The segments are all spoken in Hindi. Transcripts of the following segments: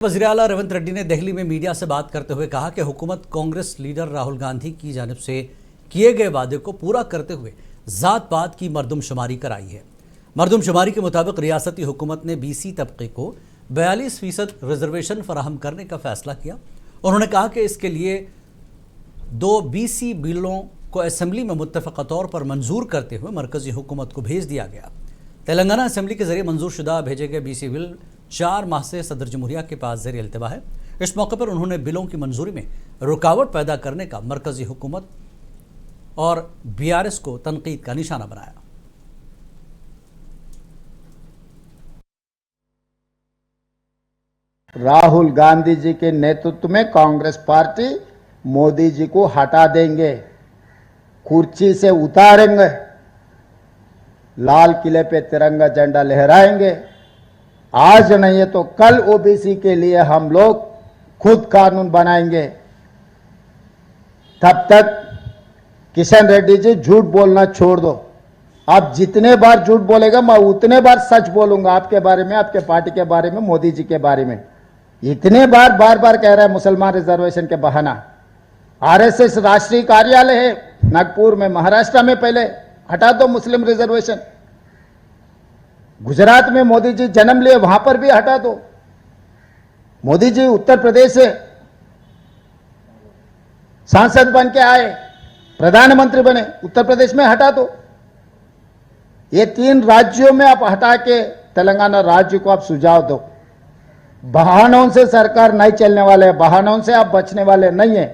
वज़ीर आला रेवंत रेड्डी ने दिल्ली में मीडिया से बात करते हुए कहा कि हुकूमत कांग्रेस लीडर राहुल गांधी की जानिब से किए गए वादे को पूरा करते हुए जात पात की मरदमशुमारी कराई है। मरदमशुमारी के मुताबिक रियासती हुकूमत ने BC तबके को 42% रिजर्वेशन फराहम करने का फैसला किया। उन्होंने कहा कि इसके लिए 2 BC बिलों को असम्बली में मुत्तफ़क़ा तौर पर मंजूर करते हुए मरकज़ी हुकूमत को भेज दिया गया। तेलंगाना असम्बली के जरिए मंजूर शुदा भेजे गए BC बिल 4 माह से सदर जमहूरिया के पास ज़ेर इल्तिवा है। इस मौके पर उन्होंने बिलों की मंजूरी में रुकावट पैदा करने का मरकज़ी हुकूमत और BRS को तनकीद का निशाना बनाया। राहुल गांधी जी के नेतृत्व में कांग्रेस पार्टी मोदी जी को हटा देंगे, कुर्सी से उतारेंगे, लाल किले पे तिरंगा झंडा लहराएंगे। आज नहीं है तो कल ओबीसी के लिए हम लोग खुद कानून बनाएंगे। तब तक किशन रेड्डी जी झूठ बोलना छोड़ दो। आप जितने बार झूठ बोलेगा मैं उतने बार सच बोलूंगा आपके बारे में, आपके पार्टी के बारे में, मोदी जी के बारे में। इतने बार बार कह रहा है मुसलमान रिजर्वेशन के बहाना। RSS राष्ट्रीय कार्यालय है नागपुर में, महाराष्ट्र में, पहले हटा दो मुस्लिम रिजर्वेशन। गुजरात में मोदी जी जन्म लिए, वहां पर भी हटा दो। मोदी जी उत्तर प्रदेश से सांसद बन के आए, प्रधानमंत्री बने, उत्तर प्रदेश में हटा दो। ये 3 राज्यों में आप हटा के तेलंगाना राज्य को आप सुझाव दो। बहानों से सरकार नहीं चलने वाले है, बहानों से आप बचने वाले नहीं है।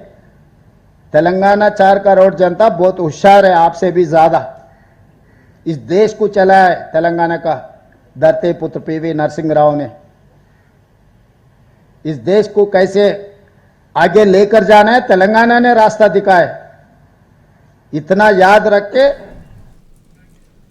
तेलंगाना 4 करोड़ जनता बहुत होशियार है, आपसे भी ज्यादा। इस देश को चलाया है तेलंगाना का धरती पुत्र PV नरसिंह राव ने। इस देश को कैसे आगे लेकर जाना है तेलंगाना ने रास्ता दिखाया है। इतना याद रख के